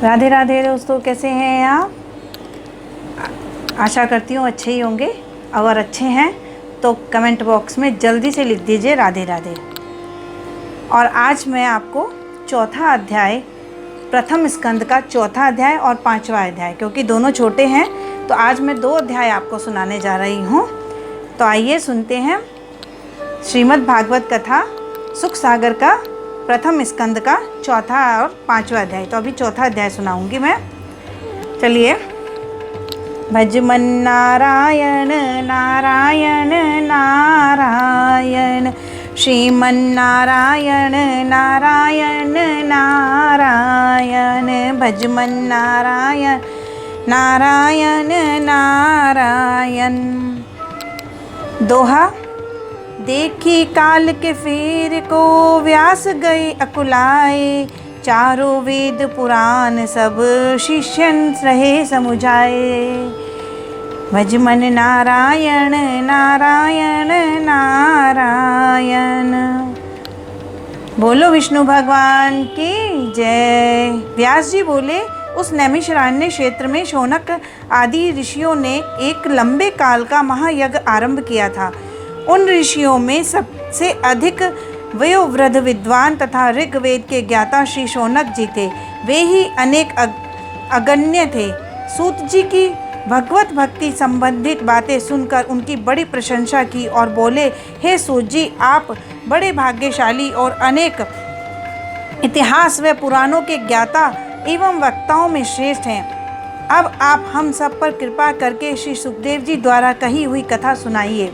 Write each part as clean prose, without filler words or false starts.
राधे राधे दोस्तों, कैसे हैं आप? आशा करती हूँ अच्छे ही होंगे। अगर अच्छे हैं तो कमेंट बॉक्स में जल्दी से लिख दीजिए राधे राधे। और आज मैं आपको चौथा अध्याय, प्रथम स्कंद का चौथा अध्याय और पांचवा अध्याय, क्योंकि दोनों छोटे हैं तो आज मैं 2 अध्याय आपको सुनाने जा रही हूँ। तो आइए सुनते हैं श्रीमद् भागवत कथा सुख सागर का प्रथम स्कंद का चौथा और पांचवा अध्याय। तो अभी चौथा अध्याय सुनाऊंगी मैं। चलिए। भज मन नारायण नारायण नारायण, श्रीमन नारायण नारायण नारायण, भज मन नारायण नारायण नारायण। दोहा। देखी काल के फेर को व्यास गए अकुलाए, चारों वेद पुराण सब शिष्यन रहे समुझाए। भज मन नारायण नारायण नारायण। बोलो विष्णु भगवान की जय। व्यास जी बोले, उस नैमिषारण्य क्षेत्र में शौनक आदि ऋषियों ने एक लंबे काल का महायज्ञ आरंभ किया था। उन ऋषियों में सबसे अधिक वयोवृद्ध विद्वान तथा ऋग्वेद के ज्ञाता श्री शौनक जी थे। वे ही अनेक अगण्य थे। सूत जी की भगवत भक्ति संबंधित बातें सुनकर उनकी बड़ी प्रशंसा की और बोले, हे सूत जी, आप बड़े भाग्यशाली और अनेक इतिहास व पुराणों के ज्ञाता एवं वक्ताओं में श्रेष्ठ हैं। अब आप हम सब पर कृपा करके श्री सुखदेव जी द्वारा कही हुई कथा सुनाइए।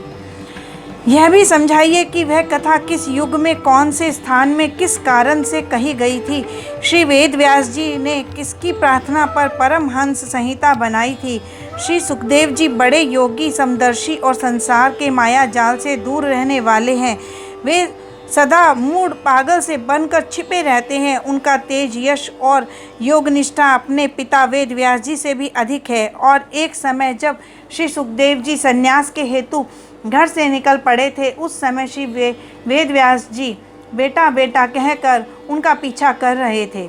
यह भी समझाइए कि वह कथा किस युग में, कौन से स्थान में, किस कारण से कही गई थी। श्री वेद व्यास जी ने किसकी प्रार्थना पर परमहंस संहिता बनाई थी। श्री सुखदेव जी बड़े योगी, समदर्शी और संसार के माया जाल से दूर रहने वाले हैं। वे सदा मूढ़ पागल से बनकर छिपे रहते हैं। उनका तेज, यश और योग निष्ठा अपने पिता वेद व्यास जी से भी अधिक है। और एक समय जब श्री सुखदेव जी संन्यास के हेतु घर से निकल पड़े थे, उस समय श्री वेद व्यास जी बेटा बेटा कहकर उनका पीछा कर रहे थे।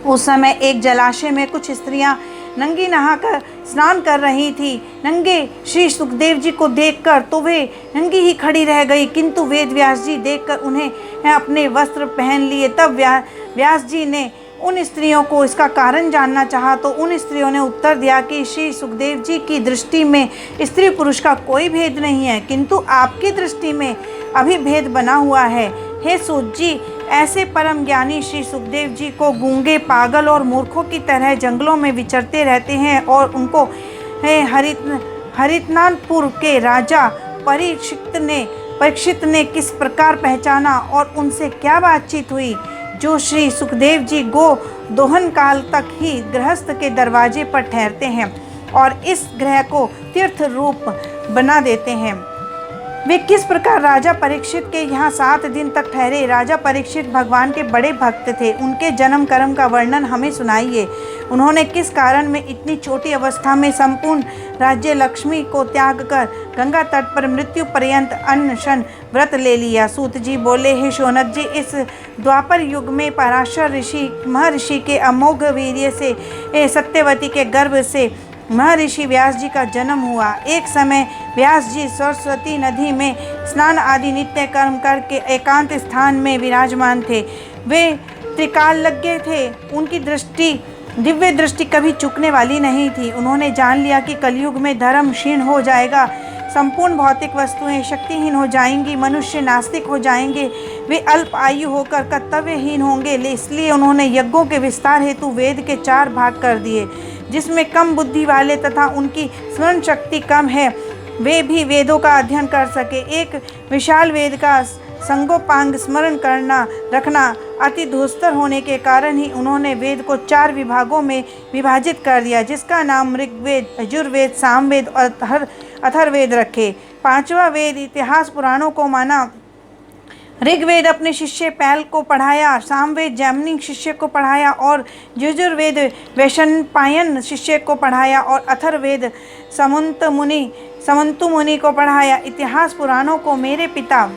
उस समय एक जलाशय में कुछ स्त्रियां नंगी नहाकर स्नान कर रही थी। नंगे श्री सुखदेव जी को देखकर तो वे नंगी ही खड़ी रह गई, किंतु वेद व्यास जी देखकर उन्हें अपने वस्त्र पहन लिए। तब व्यास जी ने उन स्त्रियों को इसका कारण जानना चाहा तो उन स्त्रियों ने उत्तर दिया कि श्री सुखदेव जी की दृष्टि में स्त्री पुरुष का कोई भेद नहीं है, किंतु आपकी दृष्टि में अभी भेद बना हुआ है। हे सूत जी, ऐसे परम ज्ञानी श्री सुखदेव जी को गूंगे, पागल और मूर्खों की तरह जंगलों में विचरते रहते हैं और उनको हरितनानपुर के राजा परीक्षित ने किस प्रकार पहचाना और उनसे क्या बातचीत हुई। जो श्री सुखदेव जी गो दोहन काल तक ही गृहस्थ के दरवाजे पर ठहरते हैं और इस ग्रह को तीर्थ रूप बना देते हैं। वे किस प्रकार राजा परीक्षित के यहाँ 7 दिन तक ठहरे। राजा परीक्षित भगवान के बड़े भक्त थे। उनके जन्म कर्म का वर्णन हमें सुनाइए। उन्होंने किस कारण में इतनी छोटी अवस्था में संपूर्ण राज्य लक्ष्मी को त्याग कर गंगा तट पर मृत्यु पर्यंत अनशन व्रत ले लिया। सूत जी बोले, हे शौनक जी, इस द्वापर युग में पराशर ऋषि महर्षि के अमोघ वीर्य से सत्यवती के गर्भ से महर्षि व्यास जी का जन्म हुआ। एक समय व्यास जी सरस्वती नदी में स्नान आदि नित्य कर्म करके एकांत स्थान में विराजमान थे। वे त्रिकालज्ञ थे। उनकी दिव्य दृष्टि कभी चूकने वाली नहीं थी। उन्होंने जान लिया कि कलयुग में धर्म क्षीण हो जाएगा, संपूर्ण भौतिक वस्तुएं शक्तिहीन हो जाएंगी, मनुष्य नास्तिक हो जाएंगे, वे अल्प आयु होकर कर्तव्यहीन होंगे। इसलिए उन्होंने यज्ञों के विस्तार हेतु वेद के 4 भाग कर दिए। जिसमें कम बुद्धि वाले तथा उनकी स्मरण शक्ति कम है, वे भी वेदों का अध्ययन कर सके। एक विशाल वेद का संगोपांग स्मरण रखना अति दुस्तर होने के कारण ही उन्होंने वेद को 4 विभागों में विभाजित कर दिया, जिसका नाम ऋग्वेद, यजुर्वेद, सामवेद और अथर्ववेद रखे। 5वां वेद इतिहास पुराणों को माना। ऋग्वेद अपने शिष्य पैल को पढ़ाया, सामवेद जैमिनी शिष्य को पढ़ाया और यजुर्वेद वैशंपायन शिष्य को पढ़ाया और अथर्ववेद समंतु मुनि को पढ़ाया। इतिहास पुराणों को मेरे पिता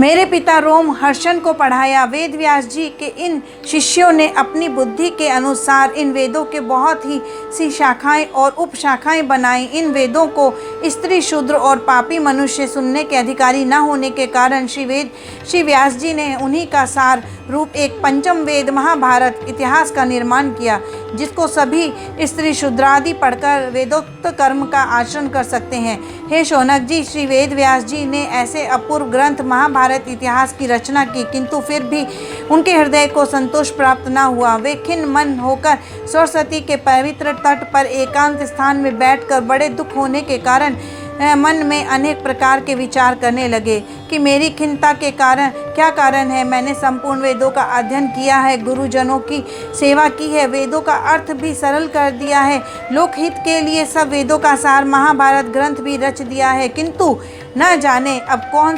मेरे पिता रोम हर्षण को पढ़ाया। वेद व्यास जी के इन शिष्यों ने अपनी बुद्धि के अनुसार इन वेदों के बहुत ही सी शाखाएं और उपशाखाएं बनाई। इन वेदों को स्त्री, शूद्र और पापी मनुष्य सुनने के अधिकारी न होने के कारण श्री व्यास जी ने उन्हीं का सार रूप एक पंचम वेद महाभारत इतिहास का निर्माण किया, जिसको सभी स्त्री शूद्रादि पढ़कर वेदोक्त कर्म का आचरण कर सकते हैं। हे शौनक जी, श्री वेद व्यास जी ने ऐसे अपूर्व ग्रंथ महाभारत इतिहास की रचना की, किंतु फिर भी उनके हृदय को संतोष प्राप्त न हुआ। वे खिन्न मन होकर सरस्वती के पवित्र तट पर एकांत स्थान में बैठकर बड़े दुख होने के कारण मन में अनेक प्रकार के विचार करने लगे कि मेरी खिन्नता के कारण क्या कारण है। मैंने संपूर्ण वेदों का अध्ययन किया है, गुरुजनों की सेवा की है, वेदों का अर्थ भी सरल कर दिया है, लोकहित के लिए सब वेदों का सार महाभारत ग्रंथ भी रच दिया है, किंतु न जाने अब कौन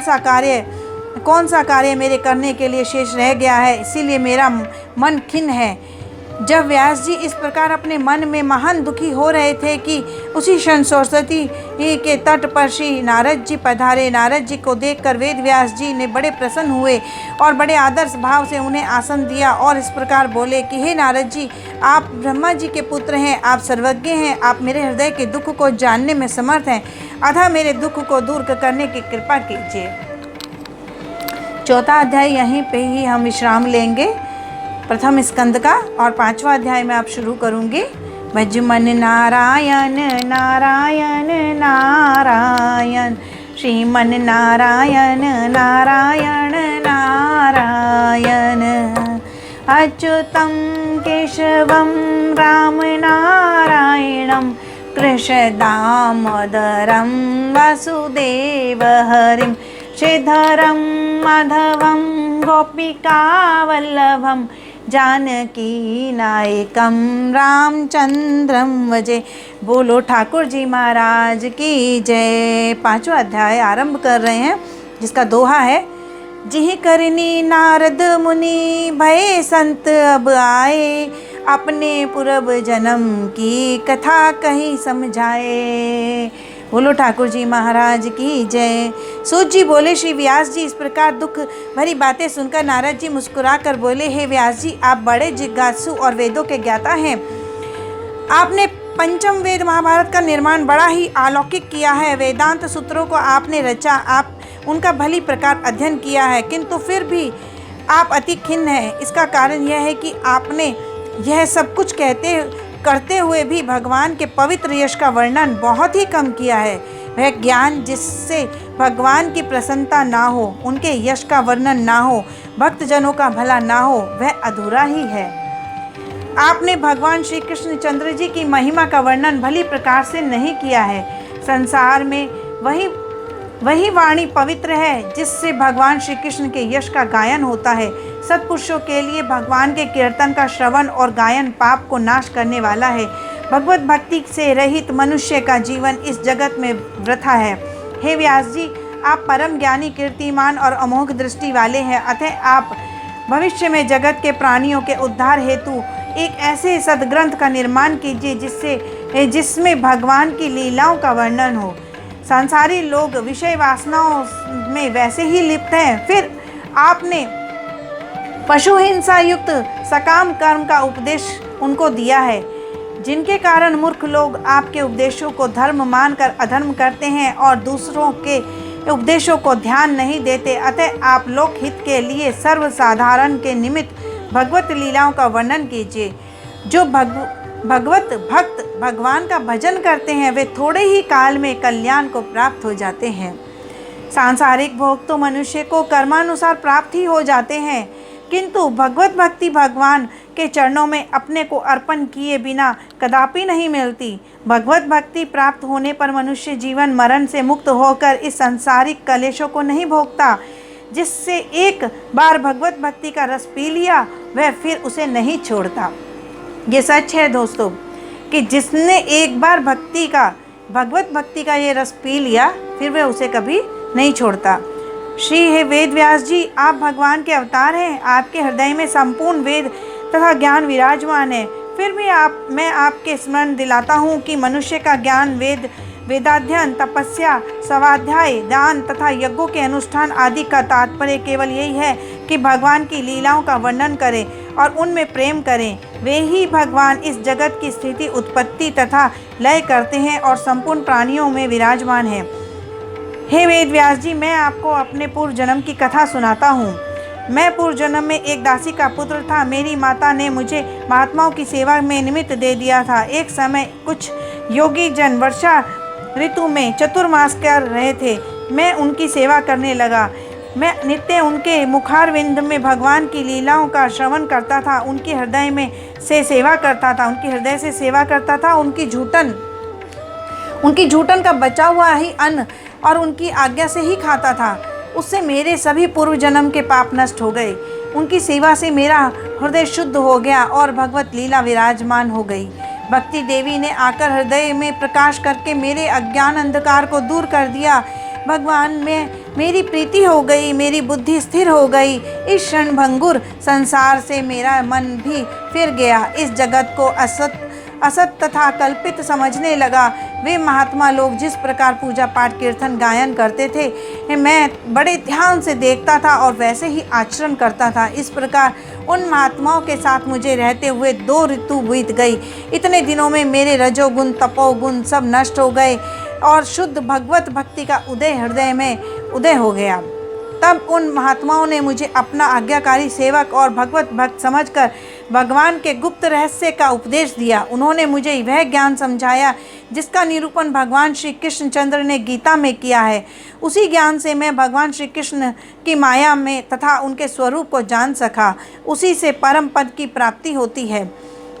सा कार्य मेरे करने के लिए शेष रह गया है। इसीलिए मेरा मन खिन्न है। जब व्यास जी इस प्रकार अपने मन में महान दुखी हो रहे थे कि उसी क्षण सरस्वती के तट पर श्री नारद जी पधारे। नारद जी को देखकर वेद व्यास जी ने बड़े प्रसन्न हुए और बड़े आदर्श भाव से उन्हें आसन दिया और इस प्रकार बोले कि हे नारद जी, आप ब्रह्मा जी के पुत्र हैं, आप सर्वज्ञ हैं, आप मेरे हृदय के दुख को जानने में समर्थ हैं, अतः मेरे दुख को दूर करने की कृपा कीजिए। चौथा अध्याय यहीं पे ही हम विश्राम लेंगे, प्रथम स्कंद का, और पांचवा अध्याय में आप शुरू करूंगी। भज मन नारायण नारायण नारायण, श्रीमन नारायण नारायण नारायण, अच्युतं केशवं राम नारायणं, कृष्ण दामोदरं वासुदेव हरिं, श्रीधरं माधवं गोपिकावल्लभं, जानकी नायकम रामचंद्रम वजे। बोलो ठाकुर जी महाराज की जय। पांचवा अध्याय आरंभ कर रहे हैं, जिसका दोहा है। जिहि करनी नारद मुनि भय संत अब आए, अपने पूर्व जन्म की कथा कहीं समझाए। बोलो ठाकुर जी महाराज की जय। सूत जी बोले, श्री व्यास जी, इस प्रकार दुख भरी बातें सुनकर नारद जी मुस्कुरा कर बोले, हे व्यास जी, आप बड़े जिज्ञासु और वेदों के ज्ञाता हैं। आपने पंचम वेद महाभारत का निर्माण बड़ा ही अलौकिक किया है। वेदांत सूत्रों को आपने रचा, आप उनका भली प्रकार अध्ययन किया है, किंतु फिर भी आप अति खिन्न हैं। इसका कारण यह है कि आपने यह सब कुछ करते हुए भी भगवान के पवित्र यश का वर्णन बहुत ही कम किया है। वह ज्ञान जिससे भगवान की प्रसन्नता ना हो, उनके यश का वर्णन ना हो, भक्तजनों का भला ना हो, वह अधूरा ही है। आपने भगवान श्री कृष्ण चंद्र जी की महिमा का वर्णन भली प्रकार से नहीं किया है। संसार में वही वाणी पवित्र है जिससे भगवान श्री कृष्ण के यश का गायन होता है। सत्पुरुषों के लिए भगवान के कीर्तन का श्रवण और गायन पाप को नाश करने वाला है। भगवत भक्ति से रहित मनुष्य का जीवन इस जगत में वृथा है। हे व्यास जी, आप परम ज्ञानी, कीर्तिमान और अमोघ दृष्टि वाले हैं, अतः आप भविष्य में जगत के प्राणियों के उद्धार हेतु एक ऐसे सदग्रंथ का निर्माण कीजिए जिसमें भगवान की लीलाओं का वर्णन हो। संसारी लोग विषय वासनाओं में वैसे ही लिप्त हैं, फिर आपने पशु हिंसा युक्त सकाम कर्म का उपदेश उनको दिया है, जिनके कारण मूर्ख लोग आपके उपदेशों को धर्म मानकर अधर्म करते हैं और दूसरों के उपदेशों को ध्यान नहीं देते। अतः आप लोक हित के लिए सर्वसाधारण के निमित्त भगवत लीलाओं का वर्णन कीजिए। जो भगवत भक्त भगवान का भजन करते हैं, वे थोड़े ही काल में कल्याण को प्राप्त हो जाते हैं। सांसारिक भोग तो मनुष्य को कर्मानुसार प्राप्त ही हो जाते हैं, किंतु भगवत भक्ति भगवान के चरणों में अपने को अर्पण किए बिना कदापि नहीं मिलती। भगवत भक्ति प्राप्त होने पर मनुष्य जीवन मरण से मुक्त होकर इस सांसारिक कलेशों को नहीं भोगता। जिससे एक बार भगवत भक्ति का रस पी लिया, वह फिर उसे नहीं छोड़ता। ये सच है दोस्तों कि जिसने एक बार भगवत भक्ति का ये रस पी लिया, फिर वह उसे कभी नहीं छोड़ता। श्री हे वेद व्यास जी, आप भगवान के अवतार हैं। आपके हृदय में संपूर्ण वेद तथा ज्ञान विराजमान है। फिर भी मैं आपके स्मरण दिलाता हूँ कि मनुष्य का ज्ञान वेद वेदाध्ययन, तपस्या, स्वाध्याय, दान तथा यज्ञों के अनुष्ठान आदि का तात्पर्य केवल यही है कि भगवान की लीलाओं का वर्णन करें और उनमें प्रेम करें। वे ही भगवान इस जगत की स्थिति, उत्पत्ति तथा लय करते हैं और संपूर्ण प्राणियों में विराजमान हैं। हे वेद व्यास जी, मैं आपको अपने पूर्व जन्म की कथा सुनाता हूँ। मैं पूर्व जन्म में एक दासी का पुत्र था। मेरी माता ने मुझे महात्माओं की सेवा में निमित्त दे दिया था। एक समय कुछ योगी जन वर्षा ऋतु में चतुर्मास कर रहे थे। मैं उनकी सेवा करने लगा। मैं नित्य उनके मुखारविंद में भगवान की लीलाओं का श्रवण करता था, उनके हृदय में से सेवा करता था, उनके हृदय से सेवा करता था, उनकी जूठन का बचा हुआ ही अन्न और उनकी आज्ञा से ही खाता था। उससे मेरे सभी पूर्व जन्म के पाप नष्ट हो गए। उनकी सेवा से मेरा हृदय शुद्ध हो गया और भगवत लीला विराजमान हो गई। भक्ति देवी ने आकर हृदय में प्रकाश करके मेरे अज्ञान अंधकार को दूर कर दिया। भगवान में मेरी प्रीति हो गई, मेरी बुद्धि स्थिर हो गई। इस क्षण भंगुर संसार से मेरा मन भी फिर गया। इस जगत को असत तथा कल्पित समझने लगा। वे महात्मा लोग जिस प्रकार पूजा पाठ कीर्तन गायन करते थे, मैं बड़े ध्यान से देखता था और वैसे ही आचरण करता था। इस प्रकार उन महात्माओं के साथ मुझे रहते हुए 2 ऋतु बीत गई। इतने दिनों में मेरे रजोगुण तपोगुण सब नष्ट हो गए और शुद्ध भगवत भक्ति का हृदय में उदय हो गया। तब उन महात्माओं ने मुझे अपना आज्ञाकारी सेवक और भगवत भक्त समझकर भगवान के गुप्त रहस्य का उपदेश दिया। उन्होंने मुझे वह ज्ञान समझाया जिसका निरूपण भगवान श्री कृष्णचंद्र ने गीता में किया है। उसी ज्ञान से मैं भगवान श्री कृष्ण की माया में तथा उनके स्वरूप को जान सका। उसी से परम पद की प्राप्ति होती है।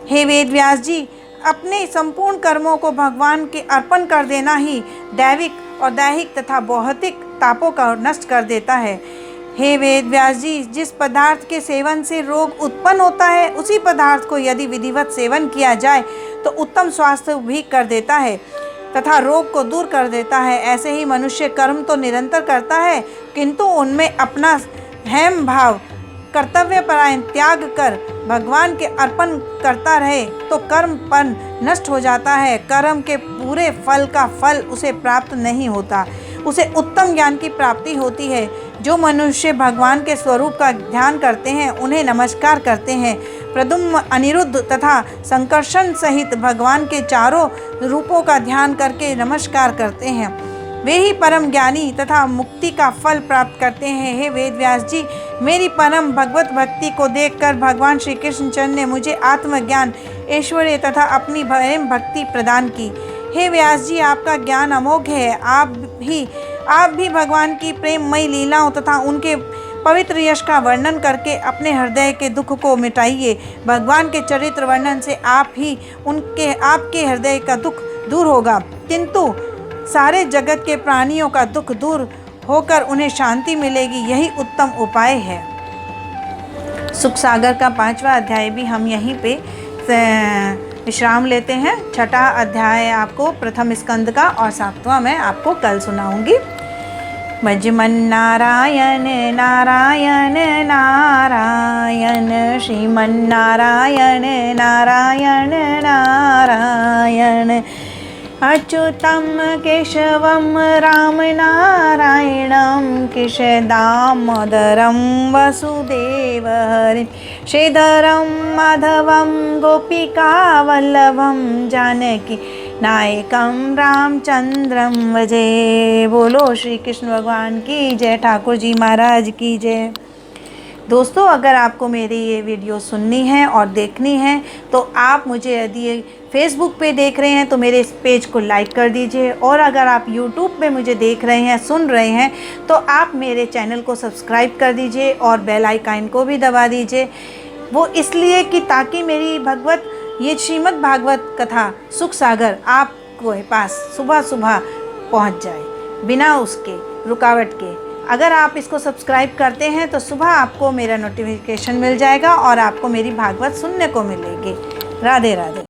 हे वेद व्यास जी, अपने संपूर्ण कर्मों को भगवान के अर्पण कर देना ही दैविक और दैहिक तथा भौतिक तापों का नष्ट कर देता है। हे वेद व्यास जी, जिस पदार्थ के सेवन से रोग उत्पन्न होता है, उसी पदार्थ को यदि विधिवत सेवन किया जाए तो उत्तम स्वास्थ्य भी कर देता है तथा रोग को दूर कर देता है। ऐसे ही मनुष्य कर्म तो निरंतर करता है, किंतु उनमें अपना हेम भाव, कर्तव्य परायण त्याग कर भगवान के अर्पण करता रहे तो कर्मपन नष्ट हो जाता है। कर्म के पूरे फल का फल उसे प्राप्त नहीं होता, उसे उत्तम ज्ञान की प्राप्ति होती है। जो मनुष्य भगवान के स्वरूप का ध्यान करते हैं, उन्हें नमस्कार करते हैं, प्रद्युम्न, अनिरुद्ध तथा संकर्षण सहित भगवान के चारों रूपों का ध्यान करके नमस्कार करते हैं, वे ही परम ज्ञानी तथा मुक्ति का फल प्राप्त करते हैं। हे वेद व्यास जी, मेरी परम भगवत भक्ति को देखकर भगवान श्री कृष्णचंद्र ने मुझे आत्मज्ञान, ऐश्वर्य तथा अपनी प्रेम भक्ति प्रदान की। हे व्यास जी, आपका ज्ञान अमोघ है। आप भी भगवान की प्रेममयी लीलाओं तथा उनके पवित्र यश का वर्णन करके अपने हृदय के दुख को मिटाइए। भगवान के चरित्र वर्णन से आपके हृदय का दुख दूर होगा, किंतु सारे जगत के प्राणियों का दुख दूर होकर उन्हें शांति मिलेगी। यही उत्तम उपाय है। सुख सागर का 5वां अध्याय भी हम यहीं पे विश्राम लेते हैं। 6ठा अध्याय आपको प्रथम स्कंद का और 7वां मैं आपको कल सुनाऊंगी। भजमन नारायण नारायण नारायण, श्रीमन नारायण नारायण नारायण, अच्युतं केशवं राम नारायणं, केशदामोदरं वसुदेव हरिं, श्रीधरं माधवं गोपिकावल्लभं, जानकी नायकं रामचंद्रं भजे। बोलो श्री कृष्ण भगवान की जय, ठाकुर जी महाराज की जय। दोस्तों, अगर आपको मेरी ये वीडियो सुननी है और देखनी है तो आप मुझे, यदि फेसबुक पे देख रहे हैं तो मेरे इस पेज को लाइक कर दीजिए, और अगर आप यूट्यूब पे मुझे देख रहे हैं, सुन रहे हैं, तो आप मेरे चैनल को सब्सक्राइब कर दीजिए और बेल आइकन को भी दबा दीजिए। वो इसलिए कि ताकि मेरी ये श्रीमद् भागवत कथा सुख सागर आपको पास सुबह सुबह पहुंच जाए बिना उसके रुकावट के। अगर आप इसको सब्सक्राइब करते हैं तो सुबह आपको मेरा नोटिफिकेशन मिल जाएगा और आपको मेरी भागवत सुनने को मिलेगी। राधे राधे।